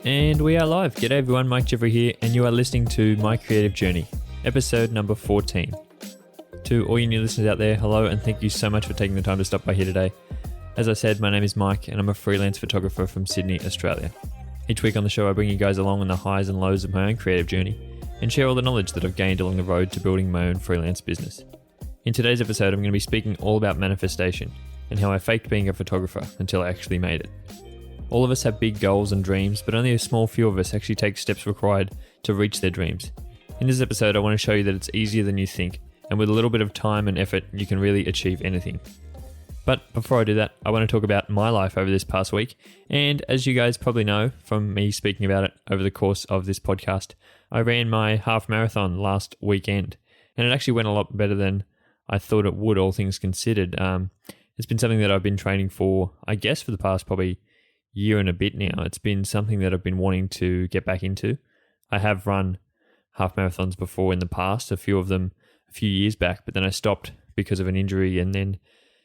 And we are live. G'day everyone, Mike Jeffrey here, and you are listening to My Creative Journey, episode number 14. To all you new listeners out there, hello, and thank you so much for taking the time to stop by here today. As I said, my name is Mike, and I'm a freelance photographer from Sydney, Australia. Each week on the show, I bring you guys along on the highs and lows of my own creative journey, and share all the knowledge that I've gained along the road to building my own freelance business. In today's episode, I'm going to be speaking all about manifestation, and how I faked being a photographer until I actually made it. All of us have big goals and dreams, but only a small few of us actually take steps required to reach their dreams. In this episode, I want to show you that it's easier than you think, and with a little bit of time and effort, you can really achieve anything. But before I do that, I want to talk about my life over this past week, and as you guys probably know from me speaking about it over the course of this podcast, I ran my half marathon last weekend, and it actually went a lot better than I thought it would, all things considered. It's been something that I've been training for, I guess, for the past probably year and a bit now. It's been something that I've been wanting to get back into. I have run half marathons before in the past, a few of them a few years back, but then I stopped because of an injury and then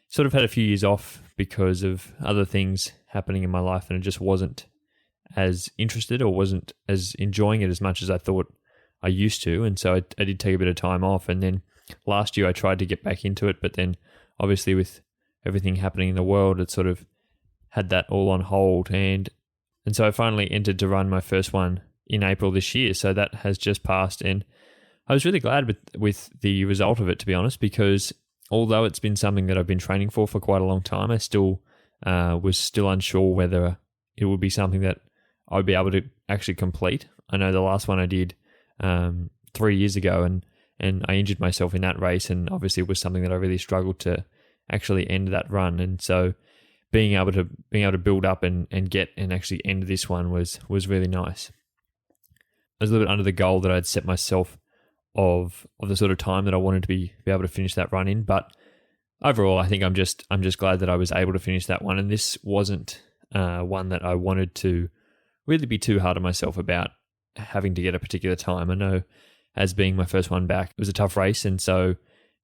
sort of had a few years off because of other things happening in my life, and I just wasn't as interested or wasn't as enjoying it as much as I thought I used to. And so I did take a bit of time off, and then last year I tried to get back into it, but then obviously with everything happening in the world, it sort of had that all on hold, and so I finally entered to run my first one in April this year. So that has just passed, and I was really glad with the result of it, to be honest, because although it's been something that I've been training for quite a long time, I still was still unsure whether it would be something that I'd be able to actually complete. I know the last one I did 3 years ago, and I injured myself in that race, and obviously it was something that I really struggled to actually end that run. And so being able to build up and get and actually end this one was really nice. I was a little bit under the goal that I'd set myself of the sort of time that I wanted to be able to finish that run in, but overall I think I'm just glad that I was able to finish that one, and this wasn't one that I wanted to really be too hard on myself about having to get a particular time. I know, as being my first one back, it was a tough race, and so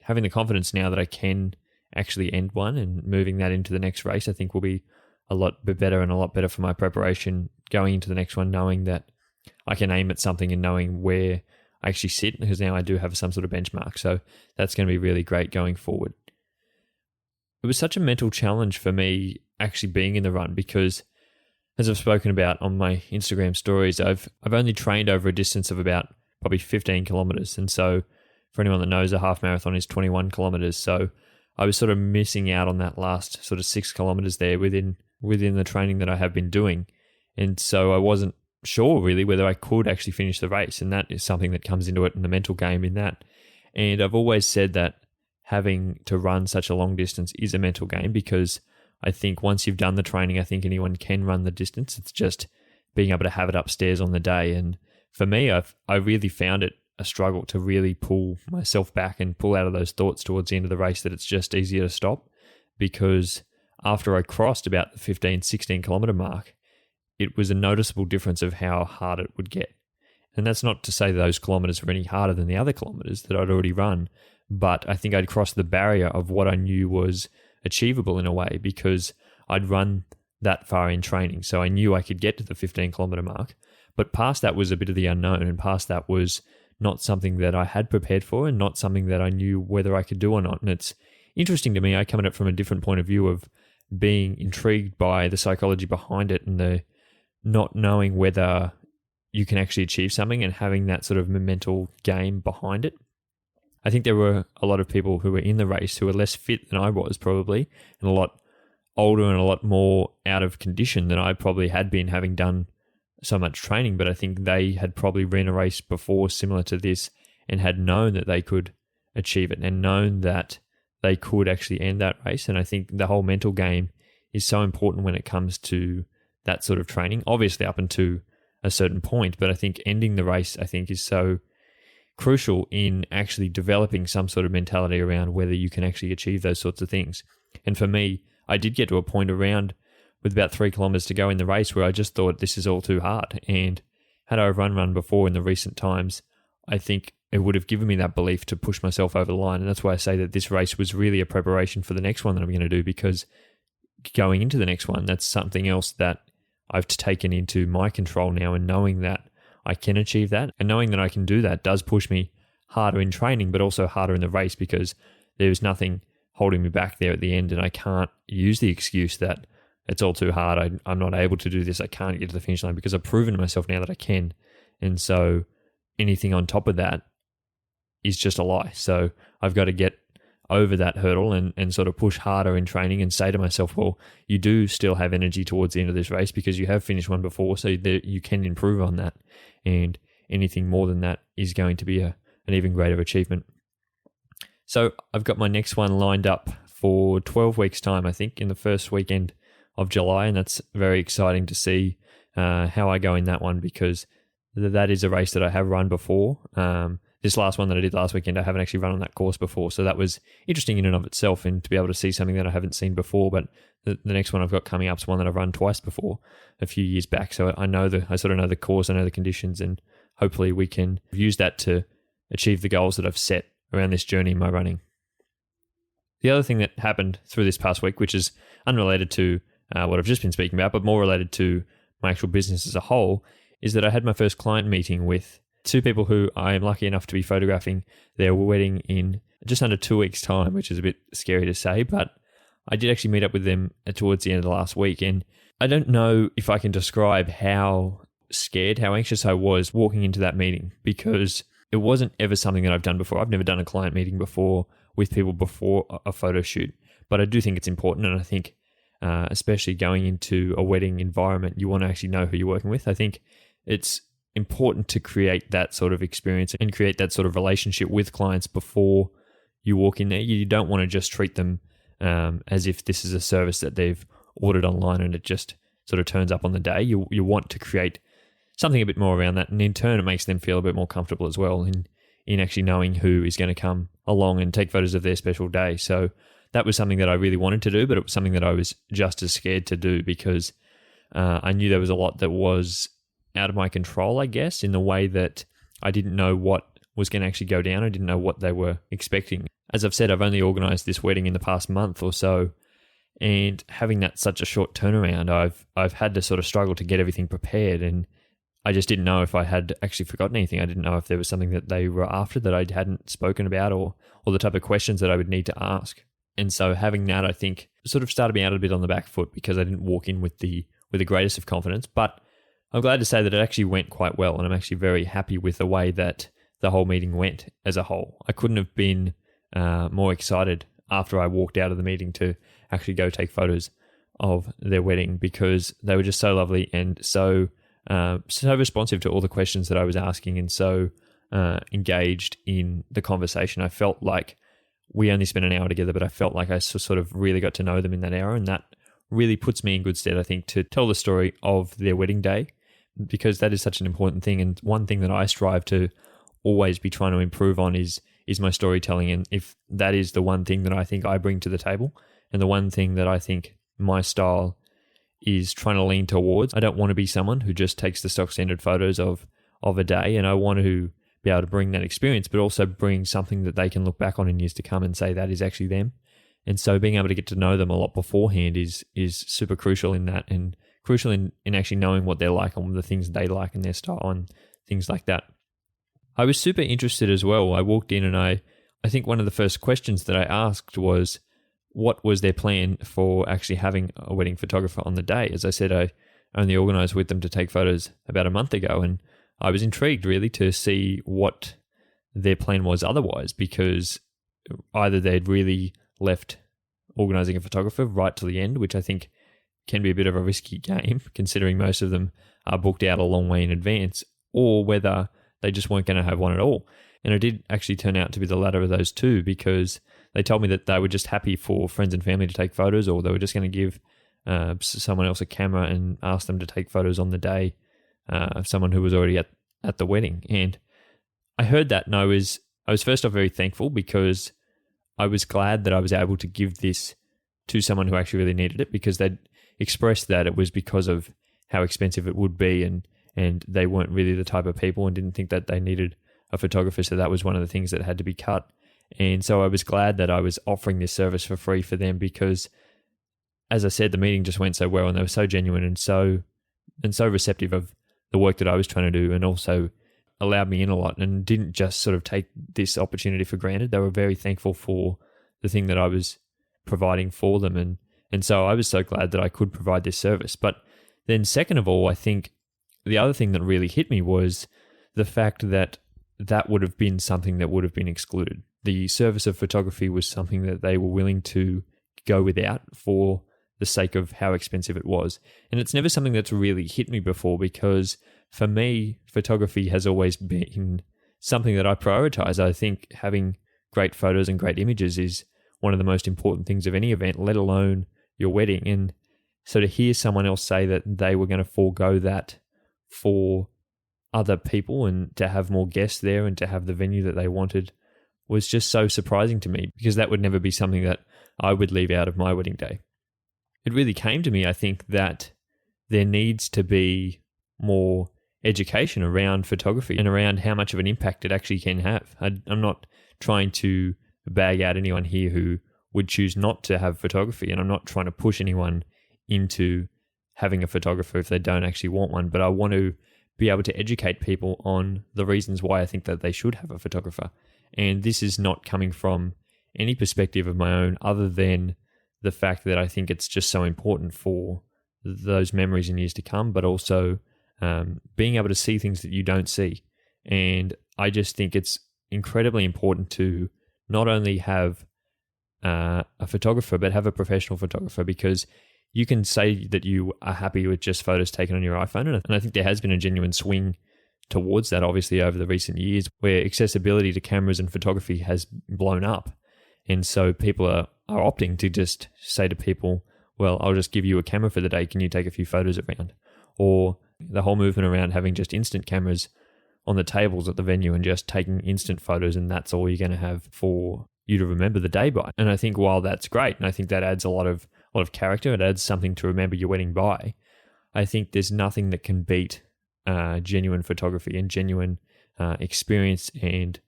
having the confidence now that I can actually end one and moving that into the next race, I think will be a lot better and a lot better for my preparation going into the next one, knowing that I can aim at something and knowing where I actually sit, because now I do have some sort of benchmark. So that's going to be really great going forward. It was such a mental challenge for me actually being in the run, because as I've spoken about on my Instagram stories, I've only trained over a distance of about probably 15 kilometers. And so for anyone that knows, a half marathon is 21 kilometers. So I was sort of missing out on that last sort of 6 kilometers there within the training that I have been doing. And so I wasn't sure really whether I could actually finish the race. And that is something that comes into it in the mental game in that. And I've always said that having to run such a long distance is a mental game, because I think once you've done the training, I think anyone can run the distance. It's just being able to have it upstairs on the day. And for me, I really found it a struggle to really pull myself back and pull out of those thoughts towards the end of the race, that it's just easier to stop, because after I crossed about the 15, 16 kilometer mark, it was a noticeable difference of how hard it would get. And that's not to say those kilometers were any harder than the other kilometers that I'd already run, but I think I'd crossed the barrier of what I knew was achievable in a way, because I'd run that far in training. So I knew I could get to the 15 kilometer mark, but past that was a bit of the unknown, and past that was not something that I had prepared for, and not something that I knew whether I could do or not. And it's interesting to me, I come at it from a different point of view of being intrigued by the psychology behind it, and the not knowing whether you can actually achieve something, and having that sort of mental game behind it. I think there were a lot of people who were in the race who were less fit than I was probably, and a lot older and a lot more out of condition than I probably had been, having done so much training. But I think they had probably ran a race before similar to this, and had known that they could achieve it, and known that they could actually end that race. And I think the whole mental game is so important when it comes to that sort of training, obviously up until a certain point, but I think ending the race, I think, is so crucial in actually developing some sort of mentality around whether you can actually achieve those sorts of things. And for me, I did get to a point around with about 3 kilometers to go in the race where I just thought, this is all too hard. And had I run before in the recent times, I think it would have given me that belief to push myself over the line. And that's why I say that this race was really a preparation for the next one that I'm going to do, because going into the next one, that's something else that I've taken into my control now, and knowing that I can achieve that and knowing that I can do that does push me harder in training, but also harder in the race, because there's nothing holding me back there at the end, and I can't use the excuse that it's all too hard. I'm not able to do this. I can't get to the finish line, because I've proven to myself now that I can. And so anything on top of that is just a lie. So I've got to get over that hurdle and sort of push harder in training and say to myself, well, you do still have energy towards the end of this race because you have finished one before, so you can improve on that. And anything more than that is going to be an even greater achievement. So I've got my next one lined up for 12 weeks' time, I think, in the first weekend of July, and that's very exciting to see how I go in that one, because that is a race that I have run before. This last one that I did last weekend, I haven't actually run on that course before, so that was interesting in and of itself, and to be able to see something that I haven't seen before. But the next one I've got coming up is one that I've run twice before a few years back, so I sort of know the course, I know the conditions, and hopefully we can use that to achieve the goals that I've set around this journey in my running. The other thing that happened through this past week, which is unrelated to what I've just been speaking about, but more related to my actual business as a whole, is that I had my first client meeting with two people who I am lucky enough to be photographing their wedding in just under 2 weeks' time, which is a bit scary to say, but I did actually meet up with them towards the end of the last week, and I don't know if I can describe how scared, how anxious I was walking into that meeting, because it wasn't ever something that I've done before. I've never done a client meeting before with people before a photo shoot, but I do think it's important, and I think especially going into a wedding environment, you want to actually know who you're working with. I think it's important to create that sort of experience and create that sort of relationship with clients before you walk in there. You don't want to just treat them as if this is a service that they've ordered online and it just sort of turns up on the day. You want to create something a bit more around that, and in turn it makes them feel a bit more comfortable as well in actually knowing who is going to come along and take photos of their special day. So that was something that I really wanted to do, but it was something that I was just as scared to do, because I knew there was a lot that was out of my control, I guess, in the way that I didn't know what was going to actually go down. I didn't know what they were expecting. As I've said, I've only organised this wedding in the past month or so, and having that such a short turnaround, I've had to sort of struggle to get everything prepared, and I just didn't know if I had actually forgotten anything. I didn't know if there was something that they were after that I hadn't spoken about, or the type of questions that I would need to ask. And so having that, I think, sort of started me out a bit on the back foot, because I didn't walk in with the greatest of confidence. But I'm glad to say that it actually went quite well, and I'm actually very happy with the way that the whole meeting went as a whole. I couldn't have been more excited after I walked out of the meeting to actually go take photos of their wedding, because they were just so lovely and so responsive to all the questions that I was asking, and so engaged in the conversation. I felt like we only spent an hour together, but I felt like I sort of really got to know them in that hour, and that really puts me in good stead, I think, to tell the story of their wedding day, because that is such an important thing. And one thing that I strive to always be trying to improve on is my storytelling. And if that is the one thing that I think I bring to the table, and the one thing that I think my style is trying to lean towards, I don't want to be someone who just takes the stock standard photos of a day, and I want to be able to bring that experience, but also bring something that they can look back on in years to come and say that is actually them. And so being able to get to know them a lot beforehand is super crucial in that, and crucial in actually knowing what they're like and the things they like and their style and things like that. I was super interested as well. I walked in, and I think one of the first questions that I asked was, what was their plan for actually having a wedding photographer on the day? As I said, I only organised with them to take photos about a month ago, and I was intrigued really to see what their plan was otherwise, because either they'd really left organising a photographer right to the end, which I think can be a bit of a risky game considering most of them are booked out a long way in advance, or whether they just weren't going to have one at all. And it did actually turn out to be the latter of those two, because they told me that they were just happy for friends and family to take photos, or they were just going to give someone else a camera and ask them to take photos on the day of someone who was already at the wedding. And I heard that, and I was first off very thankful, because I was glad that I was able to give this to someone who actually really needed it, because they'd expressed that it was because of how expensive it would be, and they weren't really the type of people and didn't think that they needed a photographer, so that was one of the things that had to be cut. And so I was glad that I was offering this service for free for them, because, as I said, the meeting just went so well, and they were so genuine and so and so receptive of the work that I was trying to do, and also allowed me in a lot and didn't just sort of take this opportunity for granted. They were very thankful for the thing that I was providing for them. And so I was so glad that I could provide this service. But then second of all, I think the other thing that really hit me was the fact that that would have been something that would have been excluded. The service of photography was something that they were willing to go without for the sake of how expensive it was. And it's never something that's really hit me before, because for me, photography has always been something that I prioritize. I think having great photos and great images is one of the most important things of any event, let alone your wedding. And so to hear someone else say that they were going to forego that for other people and to have more guests there and to have the venue that they wanted was just so surprising to me, because that would never be something that I would leave out of my wedding day. It really came to me, I think, that there needs to be more education around photography and around how much of an impact it actually can have. I'm not trying to bag out anyone here who would choose not to have photography, and I'm not trying to push anyone into having a photographer if they don't actually want one, but I want to be able to educate people on the reasons why I think that they should have a photographer. And this is not coming from any perspective of my own other than the fact that I think it's just so important for those memories in years to come, but also being able to see things that you don't see. And I just think it's incredibly important to not only have a photographer, but have a professional photographer, because you can say that you are happy with just photos taken on your iPhone. And I think there has been a genuine swing towards that, obviously, over the recent years, where accessibility to cameras and photography has blown up. And so people are opting to just say to people, well, I'll just give you a camera for the day. Can you take a few photos around? Or the whole movement around having just instant cameras on the tables at the venue and just taking instant photos, and that's all you're going to have for you to remember the day by. And I think while that's great, and I think that adds a lot of character, it adds something to remember your wedding by, I think there's nothing that can beat genuine photography and genuine experience and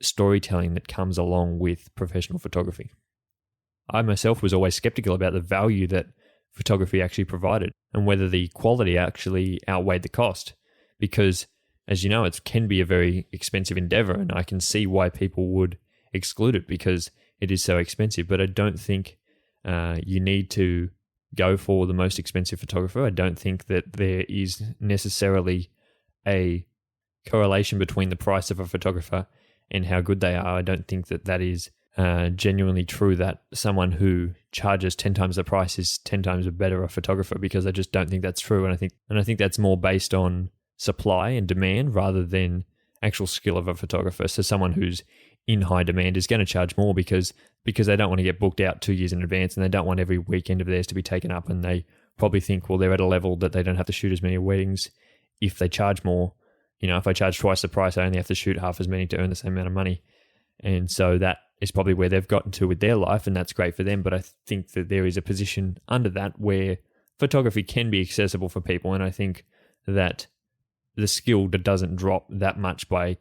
storytelling that comes along with professional photography. I myself was always skeptical about the value that photography actually provided and whether the quality actually outweighed the cost, because, as you know, it can be a very expensive endeavor, and I can see why people would exclude it because it is so expensive. But I don't think you need to go for the most expensive photographer. I don't think that there is necessarily a correlation between the price of a photographer and how good they are. I don't think that that is genuinely true, that someone who charges 10 times the price is 10 times a better a photographer, because I just don't think that's true. And I think that's more based on supply and demand rather than actual skill of a photographer. So someone who's in high demand is going to charge more because they don't want to get booked out 2 years in advance, and they don't want every weekend of theirs to be taken up, and they probably think, well, they're at a level that they don't have to shoot as many weddings if they charge more. You know, if I charge twice the price, I only have to shoot half as many to earn the same amount of money. And so that is probably where they've gotten to with their life, and that's great for them. But I think that there is a position under that where photography can be accessible for people, and I think that the skill doesn't drop that much by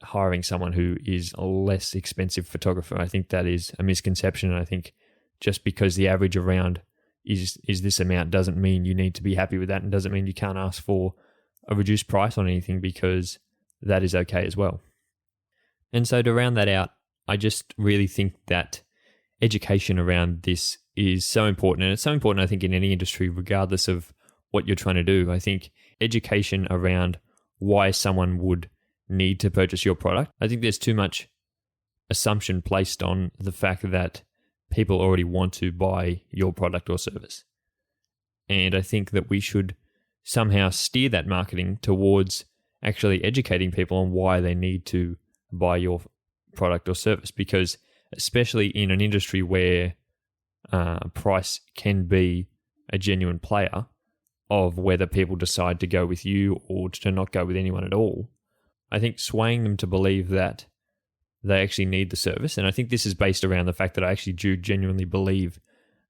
hiring someone who is a less expensive photographer. I think that is a misconception, and I think just because the average around is this amount doesn't mean you need to be happy with that, and doesn't mean you can't ask for a reduced price on anything, because that is okay as well. And so to round that out, I just really think that education around this is so important, and it's so important, I think, in any industry, regardless of what you're trying to do. I think education around why someone would need to purchase your product. I think there's too much assumption placed on the fact that people already want to buy your product or service. And I think that we should somehow steer that marketing towards actually educating people on why they need to buy your product or service, because especially in an industry where price can be a genuine player of whether people decide to go with you or to not go with anyone at all, I think swaying them to believe that they actually need the service, and I think this is based around the fact that I actually do genuinely believe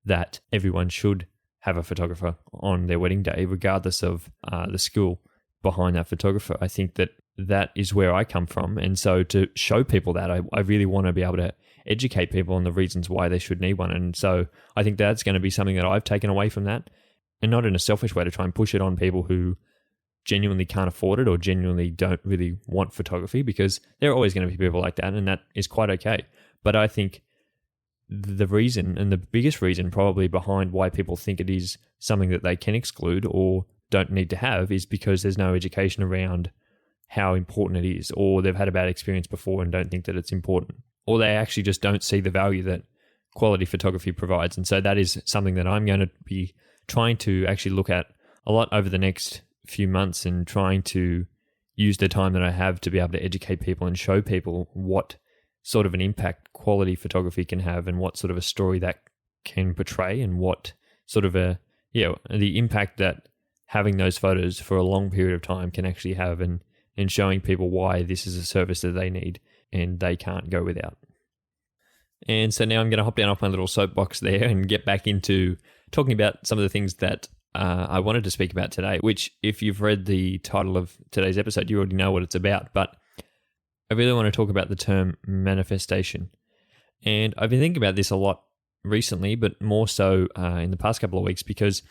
that everyone should have a photographer on their wedding day, regardless of the skill behind that photographer. I think that is where I come from, and so to show people that, I really want to be able to educate people on the reasons why they should need one. And so I think that's going to be something that I've taken away from that. and not in a selfish way to try and push it on people who genuinely can't afford it or genuinely don't really want photography, because there are always going to be people like that, and that is quite okay. But I think the reason, and the biggest reason probably behind why people think it is something that they can exclude or don't need to have, is because there's no education around how important it is, or they've had a bad experience before and don't think that it's important, or they actually just don't see the value that quality photography provides. And so that is something that I'm going to be trying to actually look at a lot over the next few months, and trying to use the time that I have to be able to educate people and show people what sort of an impact quality photography can have, and what sort of a story that can portray, and what sort of the impact that having those photos for a long period of time can actually have, and showing people why this is a service that they need and they can't go without. And so now I'm going to hop down off my little soapbox there and get back into talking about some of the things that I wanted to speak about today, which, if you've read the title of today's episode, you already know what it's about. But I really want to talk about the term manifestation. And I've been thinking about this a lot recently, but more so in the past couple of weeks, because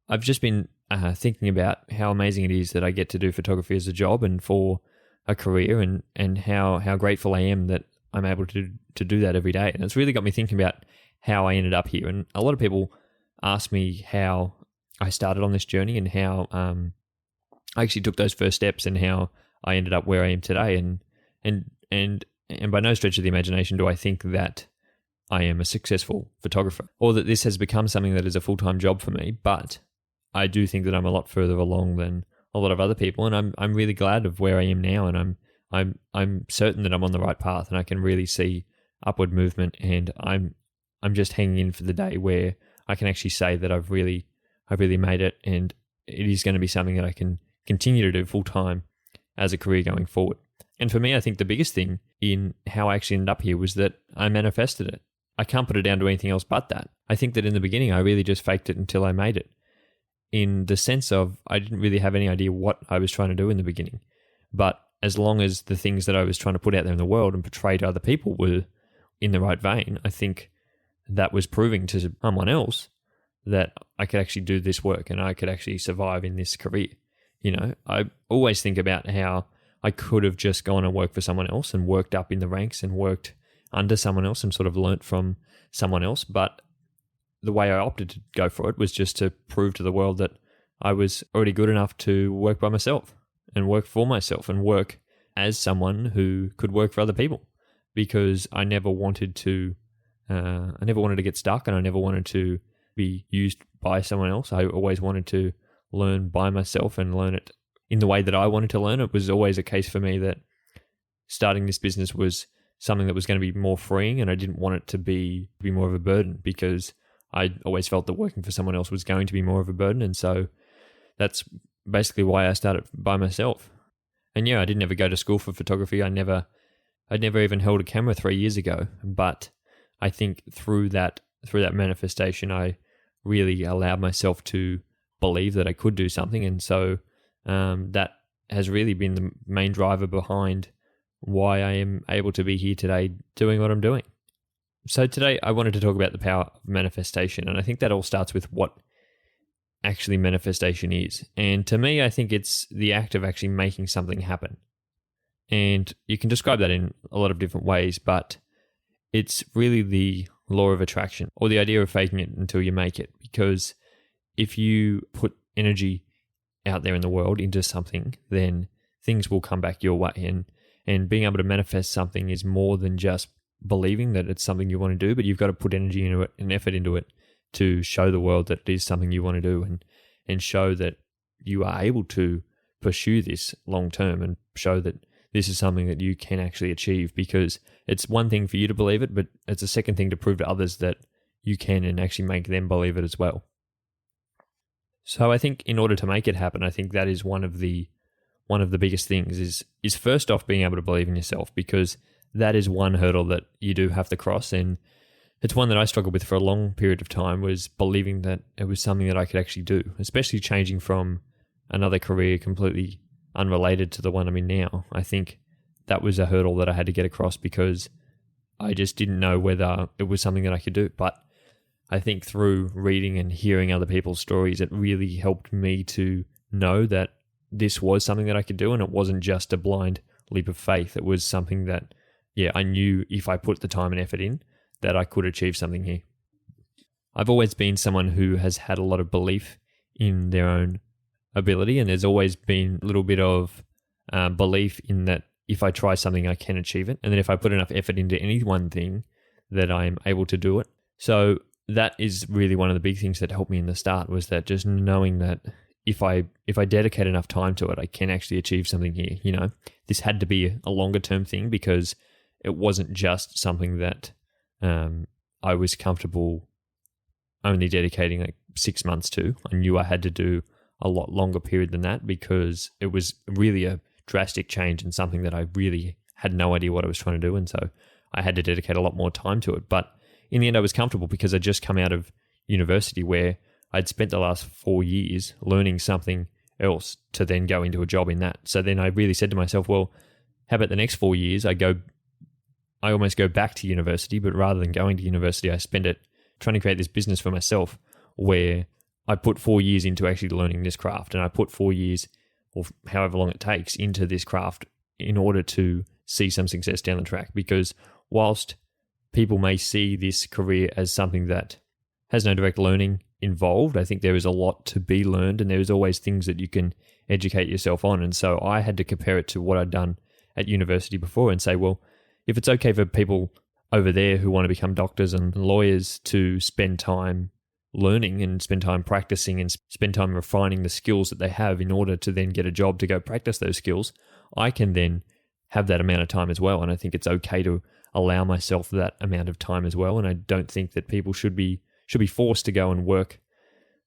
I've just been thinking about how amazing it is that I get to do photography as a job and for a career, and how grateful I am that I'm able to do that every day. And it's really got me thinking about how I ended up here. And a lot of people ask me how I started on this journey, and how I actually took those first steps, and how I ended up where I am today. And by no stretch of the imagination do I think that I am a successful photographer, or that this has become something that is a full-time job for me. But I do think that I'm a lot further along than a lot of other people, and I'm really glad of where I am now, and I'm certain that I'm on the right path, and I can really see upward movement, and I'm just hanging in for the day where I can actually say that I've really made it, and it is going to be something that I can continue to do full time as a career going forward. And for me, I think the biggest thing in how I actually ended up here was that I manifested it. I can't put it down to anything else but that. I think that in the beginning, I really just faked it until I made it, in the sense of I didn't really have any idea what I was trying to do in the beginning. But as long as the things that I was trying to put out there in the world and portray to other people were in the right vein, I think that was proving to someone else that I could actually do this work and I could actually survive in this career. You know, I always think about how I could have just gone and worked for someone else and worked up in the ranks and worked under someone else and sort of learnt from someone else. But the way I opted to go for it was just to prove to the world that I was already good enough to work by myself and work for myself and work as someone who could work for other people, because I never wanted to get stuck, and I never wanted to be used by someone else. I always wanted to learn by myself and learn it in the way that I wanted to learn. It was always a case for me that starting this business was something that was going to be more freeing, and I didn't want it to be more of a burden, because I always felt that working for someone else was going to be more of a burden. And so that's basically why I started by myself. And yeah, I didn't ever go to school for photography. I'd never even held a camera 3 years ago. But I think through that manifestation, I really allowed myself to believe that I could do something. And so that has really been the main driver behind why I am able to be here today doing what I'm doing. So today I wanted to talk about the power of manifestation. And I think that all starts with what actually manifestation is. And to me, I think it's the act of actually making something happen. And you can describe that in a lot of different ways, but it's really the law of attraction, or the idea of faking it until you make it. Because if you put energy out there in the world into something, then things will come back your way. And being able to manifest something is more than just believing that it's something you want to do, but you've got to put energy into it and effort into it to show the world that it is something you want to do, and show that you are able to pursue this long term, and show that this is something that you can actually achieve. Because it's one thing for you to believe it, but it's a second thing to prove to others that you can, and actually make them believe it as well. So I think in order to make it happen, I think that is one of the biggest things is first off being able to believe in yourself, because that is one hurdle that you do have to cross. And it's one that I struggled with for a long period of time, was believing that it was something that I could actually do, especially changing from another career completely unrelated to the one I'm in now. I think that was a hurdle that I had to get across, because I just didn't know whether it was something that I could do. But I think through reading and hearing other people's stories, it really helped me to know that this was something that I could do, and it wasn't just a blind leap of faith. It was something that, I knew if I put the time and effort in, that I could achieve something here. I've always been someone who has had a lot of belief in their own ability, and there's always been a little bit of belief in that if I try something, I can achieve it, and then if I put enough effort into any one thing, that I'm able to do it. So that is really one of the big things that helped me in the start, was that just knowing that if I dedicate enough time to it, I can actually achieve something here. This had to be a longer term thing, because it wasn't just something that I was comfortable only dedicating like 6 months to. I knew I had to do a lot longer period than that, because it was really a drastic change and something that I really had no idea what I was trying to do. And so I had to dedicate a lot more time to it. But in the end, I was comfortable, because I'd just come out of university where I'd spent the last 4 years learning something else to then go into a job in that. So then I really said to myself, well, how about the next 4 years? I almost go back to university, but rather than going to university, I spend it trying to create this business for myself, where I put 4 years into actually learning this craft, and I put 4 years, or however long it takes, into this craft in order to see some success down the track. Because whilst people may see this career as something that has no direct learning involved, I think there is a lot to be learned, and there is always things that you can educate yourself on. And so I had to compare it to what I'd done at university before and say, well, if it's okay for people over there who want to become doctors and lawyers to spend time learning and spend time practicing and spend time refining the skills that they have in order to then get a job to go practice those skills, I can then have that amount of time as well. And I think it's okay to allow myself that amount of time as well. And I don't think that people should be forced to go and work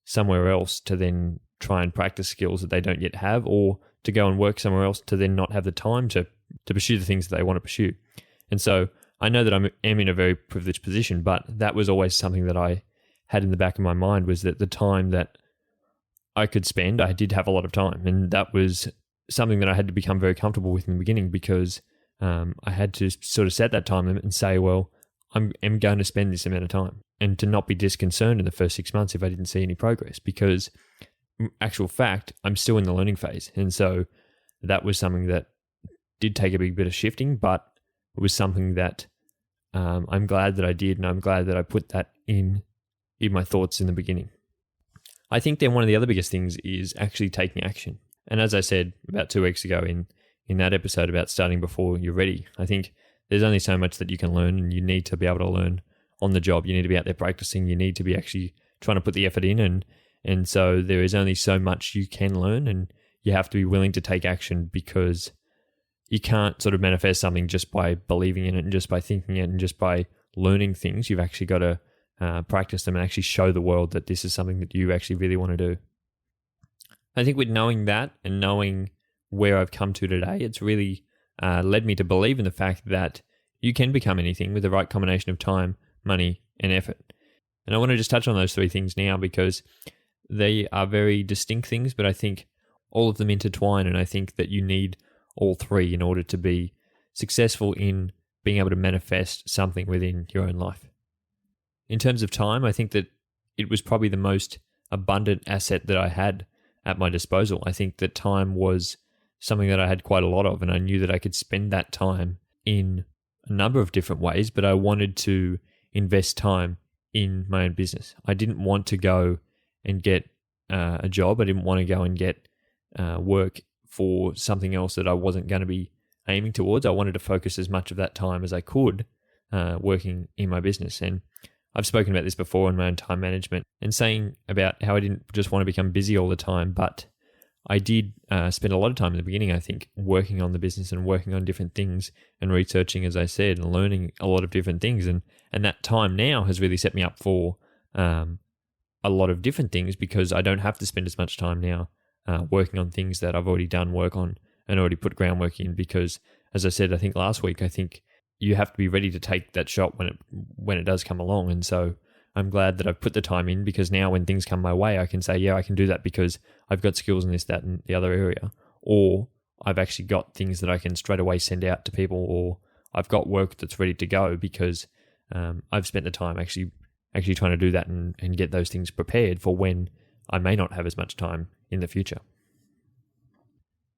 somewhere else to then try and practice skills that they don't yet have, or to go and work somewhere else to then not have the time to pursue the things that they want to pursue. And so I know that I am in a very privileged position, but that was always something that I had in the back of my mind, was that the time that I could spend, I did have a lot of time. And that was something that I had to become very comfortable with in the beginning, because I had to sort of set that time limit and say, well, I'm going to spend this amount of time, and to not be disconcerted in the first 6 months if I didn't see any progress, because actual fact, I'm still in the learning phase. And so that was something that did take a big bit of shifting, but it was something that I'm glad that I did, and I'm glad that I put that in my thoughts in the beginning. I think then one of the other biggest things is actually taking action. And as I said about 2 weeks ago in that episode about starting before you're ready, I think there's only so much that you can learn, and you need to be able to learn on the job. You need to be out there practicing. You need to be actually trying to put the effort in. And so there is only so much you can learn, and you have to be willing to take action, because you can't sort of manifest something just by believing in it and just by thinking it and just by learning things. You've actually got to practice them and actually show the world that this is something that you actually really want to do. I think with knowing that and knowing where I've come to today, it's really led me to believe in the fact that you can become anything with the right combination of time, money, and effort. And I want to just touch on those 3 things now, because they are very distinct things, but I think all of them intertwine, and I think that you need all 3 in order to be successful in being able to manifest something within your own life. In terms of time, I think that it was probably the most abundant asset that I had at my disposal. I think that time was something that I had quite a lot of, and I knew that I could spend that time in a number of different ways, but I wanted to invest time in my own business. I didn't want to go and get a job. I didn't want to go and get work for something else that I wasn't going to be aiming towards. I wanted to focus as much of that time as I could working in my business. And I've spoken about this before in my own time management, and saying about how I didn't just want to become busy all the time, but I did spend a lot of time in the beginning, I think, working on the business and working on different things and researching, as I said, and learning a lot of different things. And that time now has really set me up for a lot of different things, because I don't have to spend as much time now working on things that I've already done work on and already put groundwork in. Because, as I said, I think last week, I think you have to be ready to take that shot when it does come along. And so I'm glad that I've put the time in, because now when things come my way, I can say, yeah, I can do that because I've got skills in this, that, and the other area. Or I've actually got things that I can straight away send out to people, or I've got work that's ready to go because I've spent the time actually actually trying to do that and get those things prepared for when I may not have as much time in the future.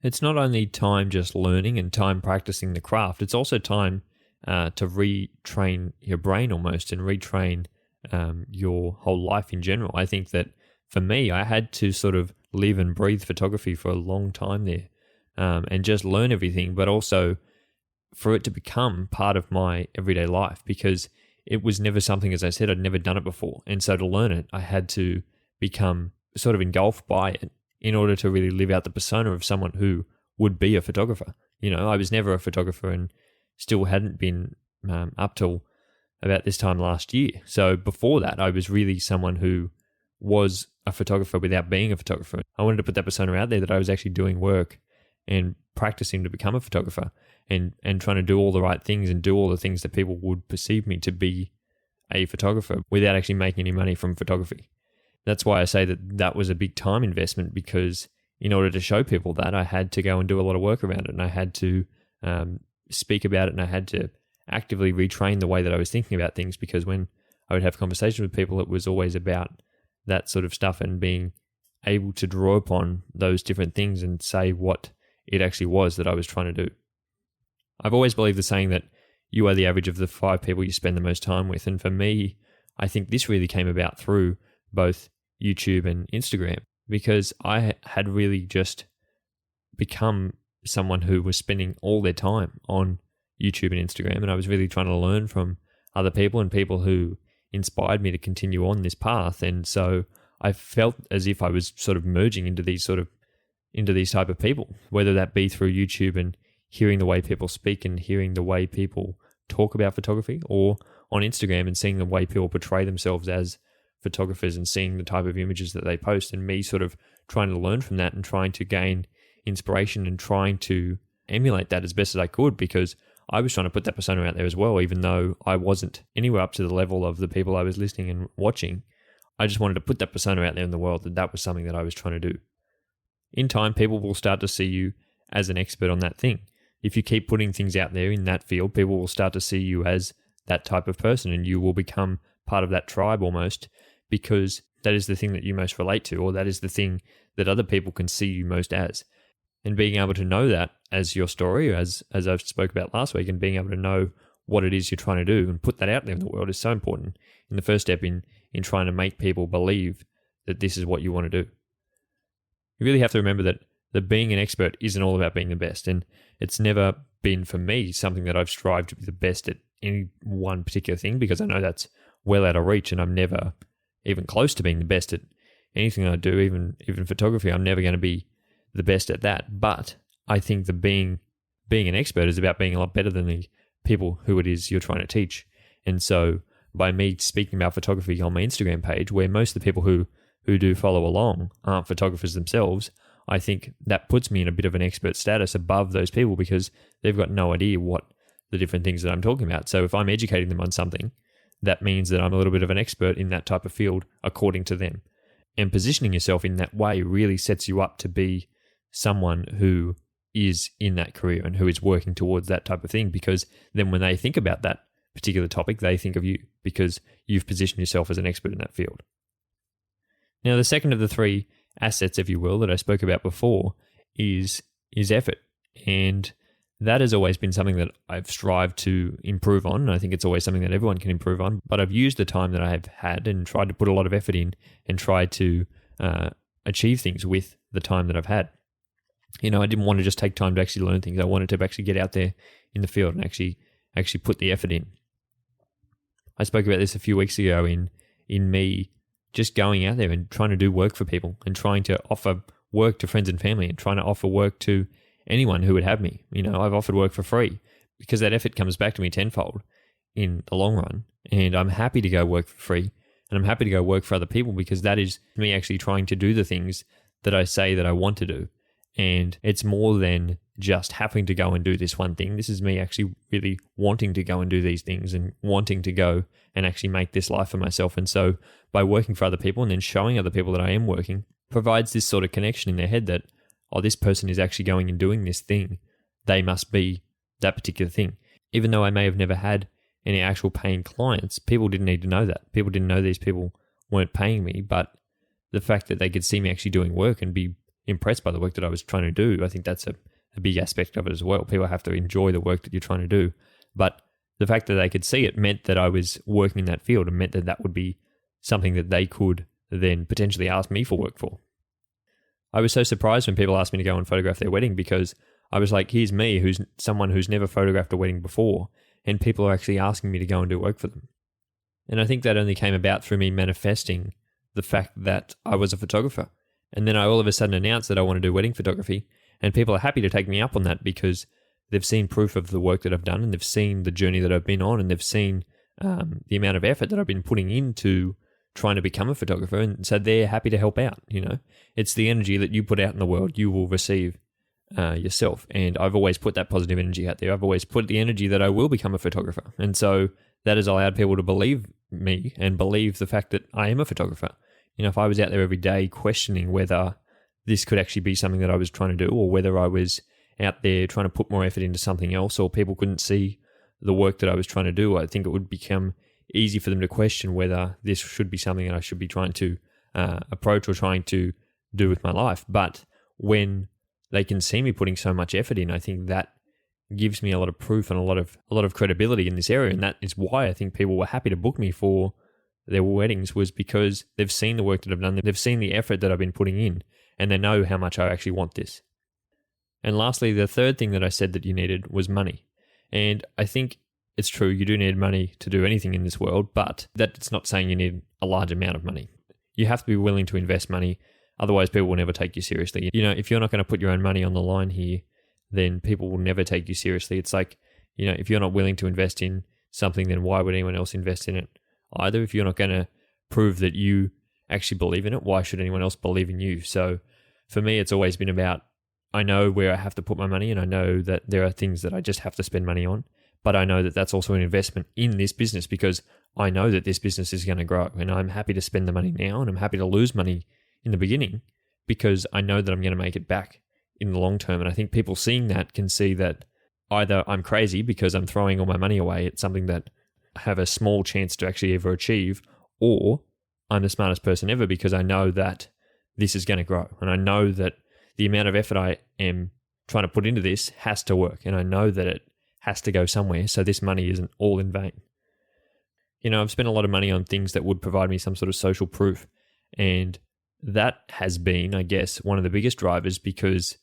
It's not only time just learning and time practicing the craft, it's also time to retrain your brain almost and retrain your whole life in general. I think that for me, I had to sort of live and breathe photography for a long time there and just learn everything, but also for it to become part of my everyday life, because it was never something, as I said, I'd never done it before. And so to learn it, I had to become sort of engulfed by it in order to really live out the persona of someone who would be a photographer. I was never a photographer and still hadn't been up till about this time last year. So before that, I was really someone who was a photographer without being a photographer. I wanted to put that persona out there that I was actually doing work and practicing to become a photographer and trying to do all the right things and do all the things that people would perceive me to be a photographer without actually making any money from photography. That's why I say that was a big time investment, because in order to show people that, I had to go and do a lot of work around it, and I had to speak about it, and I had to actively retrain the way that I was thinking about things, because when I would have conversations with people, it was always about that sort of stuff and being able to draw upon those different things and say what it actually was that I was trying to do. I've always believed the saying that you are the average of the 5 people you spend the most time with. And for me, I think this really came about through both YouTube and Instagram, because I had really just become someone who was spending all their time on YouTube and Instagram. And I was really trying to learn from other people and people who inspired me to continue on this path. And so I felt as if I was sort of merging into these type of people, whether that be through YouTube and hearing the way people speak and hearing the way people talk about photography, or on Instagram and seeing the way people portray themselves as photographers and seeing the type of images that they post, and me sort of trying to learn from that and trying to gain inspiration and trying to emulate that as best as I could, because I was trying to put that persona out there as well, even though I wasn't anywhere up to the level of the people I was listening and watching. I just wanted to put that persona out there in the world, that was something that I was trying to do. In time, people will start to see you as an expert on that thing. If you keep putting things out there in that field, people will start to see you as that type of person, and you will become part of that tribe almost, because that is the thing that you most relate to, or that is the thing that other people can see you most as. And being able to know that as your story, as I've spoke about last week, and being able to know what it is you're trying to do and put that out there in the world is so important in the first step in trying to make people believe that this is what you want to do. You really have to remember that being an expert isn't all about being the best. And it's never been, for me, something that I've strived to be the best at any one particular thing, because I know that's well out of reach, and I'm never even close to being the best at anything I do, even photography. I'm never going to be the best at that. But I think that being an expert is about being a lot better than the people who it is you're trying to teach. And so by me speaking about photography on my Instagram page, where most of the people who do follow along aren't photographers themselves, I think that puts me in a bit of an expert status above those people, because they've got no idea what the different things that I'm talking about. So if I'm educating them on something, that means that I'm a little bit of an expert in that type of field according to them. And positioning yourself in that way really sets you up to be someone who is in that career and who is working towards that type of thing, because then when they think about that particular topic, they think of you because you've positioned yourself as an expert in that field. Now, the second of the 3 assets, if you will, that I spoke about before is effort. And that has always been something that I've strived to improve on. And I think it's always something that everyone can improve on. But I've used the time that I have had and tried to put a lot of effort in and tried to achieve things with the time that I've had. I didn't want to just take time to actually learn things. I wanted to actually get out there in the field and actually put the effort in. I spoke about this a few weeks ago in me just going out there and trying to do work for people and trying to offer work to friends and family and trying to offer work to anyone who would have me. I've offered work for free because that effort comes back to me tenfold in the long run. And I'm happy to go work for free, and I'm happy to go work for other people, because that is me actually trying to do the things that I say that I want to do. And it's more than just having to go and do this one thing. This is me actually really wanting to go and do these things and wanting to go and actually make this life for myself. And so by working for other people and then showing other people that I am working, provides this sort of connection in their head that, oh, this person is actually going and doing this thing. They must be that particular thing. Even though I may have never had any actual paying clients, people didn't need to know that. People didn't know these people weren't paying me, but the fact that they could see me actually doing work and be impressed by the work that I was trying to do, I think that's a big aspect of it as well. People have to enjoy the work that you're trying to do. But the fact that they could see it meant that I was working in that field and meant that that would be something that they could then potentially ask me for work for. I was so surprised when people asked me to go and photograph their wedding, because I was like, here's me, who's someone who's never photographed a wedding before, and people are actually asking me to go and do work for them. And I think that only came about through me manifesting the fact that I was a photographer. And then I all of a sudden announced that I want to do wedding photography, and people are happy to take me up on that because they've seen proof of the work that I've done, and they've seen the journey that I've been on, and they've seen the amount of effort that I've been putting into trying to become a photographer, and so they're happy to help out. It's the energy that you put out in the world, you will receive yourself. And I've always put that positive energy out there. I've always put the energy that I will become a photographer. And so that has allowed people to believe me and believe the fact that I am a photographer. If I was out there every day questioning whether this could actually be something that I was trying to do, or whether I was out there trying to put more effort into something else, or people couldn't see the work that I was trying to do, I think it would become easy for them to question whether this should be something that I should be trying to approach or trying to do with my life. But when they can see me putting so much effort in, I think that gives me a lot of proof and a lot of credibility in this area. And that is why I think people were happy to book me for their weddings, was because they've seen the work that I've done, they've seen the effort that I've been putting in, and they know how much I actually want this. And lastly, the third thing that I said that you needed was money. And I think it's true, you do need money to do anything in this world, but that's not saying you need a large amount of money. You have to be willing to invest money, otherwise people will never take you seriously. If you're not going to put your own money on the line here, then people will never take you seriously. It's like, if you're not willing to invest in something, then why would anyone else invest in it either? If you're not going to prove that you actually believe in it, why should anyone else believe in you? So for me, it's always been about, I know where I have to put my money, and I know that there are things that I just have to spend money on, but I know that that's also an investment in this business, because I know that this business is going to grow, and I'm happy to spend the money now, and I'm happy to lose money in the beginning because I know that I'm going to make it back in the long term. And I think people seeing that can see that either I'm crazy because I'm throwing all my money away at something that I have a small chance to actually ever achieve, or I'm the smartest person ever because I know that this is going to grow, and I know that the amount of effort I am trying to put into this has to work, and I know that it has to go somewhere, so this money isn't all in vain. I've spent a lot of money on things that would provide me some sort of social proof, and that has been, I guess, one of the biggest drivers, because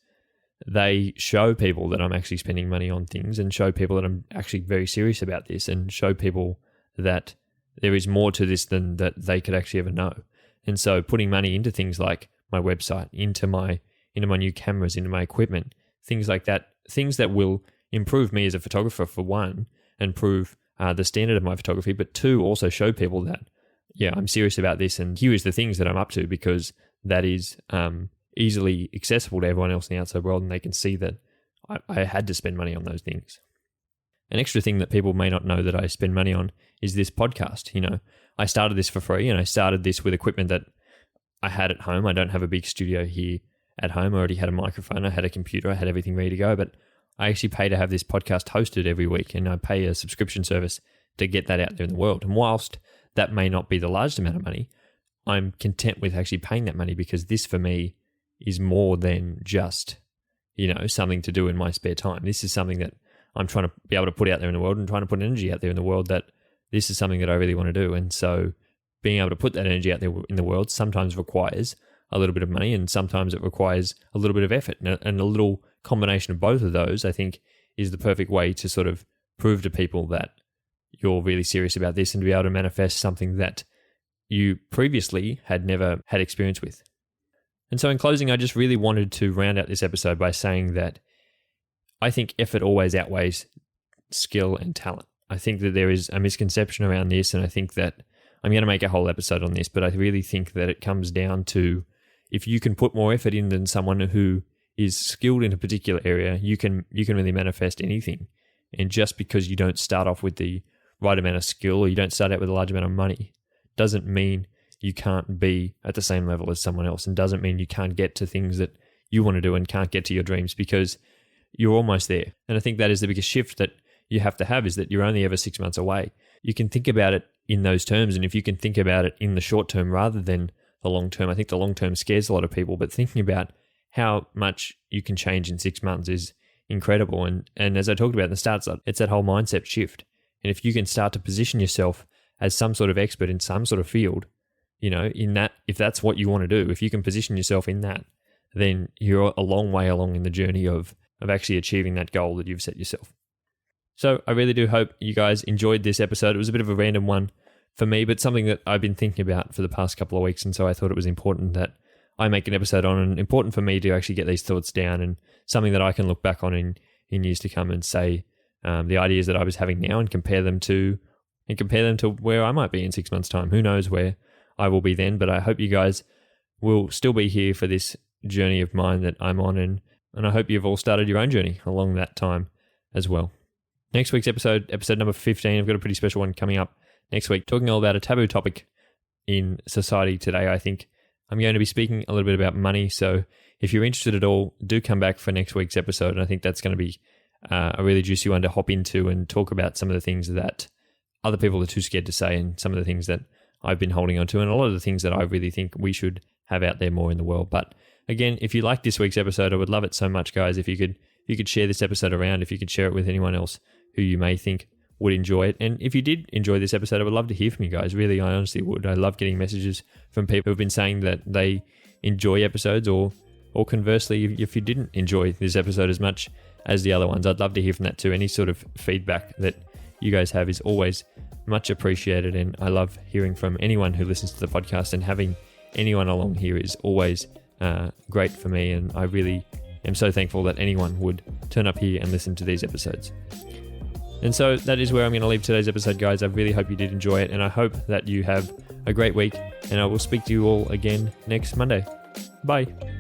they show people that I'm actually spending money on things, and show people that I'm actually very serious about this, and show people that there is more to this than that they could actually ever know. And so putting money into things like my website, into my new cameras, into my equipment, things like that, things that will improve me as a photographer, for one, and prove the standard of my photography, but two, also show people that, I'm serious about this, and here is the things that I'm up to, because that is easily accessible to everyone else in the outside world, and they can see that I had to spend money on those things. An extra thing that people may not know that I spend money on is this podcast. I started this for free, and I started this with equipment that I had at home. I don't have a big studio here at home. I already had a microphone, I had a computer, I had everything ready to go, but I actually pay to have this podcast hosted every week, and I pay a subscription service to get that out there in the world. And whilst that may not be the largest amount of money, I'm content with actually paying that money, because this for me is more than just, something to do in my spare time. This is something that I'm trying to be able to put out there in the world, and trying to put energy out there in the world, that this is something that I really want to do. And so being able to put that energy out there in the world sometimes requires a little bit of money, and sometimes it requires a little bit of effort, and a little combination of both of those, I think, is the perfect way to sort of prove to people that you're really serious about this, and to be able to manifest something that you previously had never had experience with. And so in closing, I just really wanted to round out this episode by saying that I think effort always outweighs skill and talent. I think that there is a misconception around this, and I think that I'm going to make a whole episode on this, but I really think that it comes down to, if you can put more effort in than someone who is skilled in a particular area, you can really manifest anything. And just because you don't start off with the right amount of skill, or you don't start out with a large amount of money, doesn't mean you can't be at the same level as someone else, and doesn't mean you can't get to things that you want to do and can't get to your dreams, because you're almost there. And I think that is the biggest shift that you have to have is that you're only ever 6 months away. You can think about it in those terms, and if you can think about it in the short term rather than the long term, I think the long term scares a lot of people, but thinking about how much you can change in 6 months is incredible. And as I talked about in the start, it's that whole mindset shift. And if you can start to position yourself as some sort of expert in some sort of field, in that, if that's what you want to do, if you can position yourself in that, then you're a long way along in the journey of actually achieving that goal that you've set yourself. So I really do hope you guys enjoyed this episode. It was a bit of a random one for me, but something that I've been thinking about for the past couple of weeks. And so I thought it was important that I make an episode on, and important for me to actually get these thoughts down, and something that I can look back on in years to come and say the ideas that I was having now and compare them to where I might be in 6 months' time. Who knows where I will be then, but I hope you guys will still be here for this journey of mine that I'm on, and I hope you've all started your own journey along that time as well. Next week's episode number 15, I've got a pretty special one coming up next week, talking all about a taboo topic in society today. I think I'm going to be speaking a little bit about money, so if you're interested at all, do come back for next week's episode, and I think that's going to be a really juicy one to hop into and talk about some of the things that other people are too scared to say, and some of the things that I've been holding on to, and a lot of the things that I really think we should have out there more in the world. But again, if you like this week's episode, I would love it so much, guys, if you could share this episode around, if you could share it with anyone else who you may think would enjoy it. And if you did enjoy this episode, I would love to hear from you guys. Really, I honestly would. I love getting messages from people who have been saying that they enjoy episodes, or conversely, if you didn't enjoy this episode as much as the other ones, I'd love to hear from that too. Any sort of feedback that you guys have is always much appreciated, and I love hearing from anyone who listens to the podcast, and having anyone along here is always great for me, and I really am so thankful that anyone would turn up here and listen to these episodes. And so that is where I'm going to leave today's episode, guys. I really hope you did enjoy it, and I hope that you have a great week, and I will speak to you all again next Monday. Bye.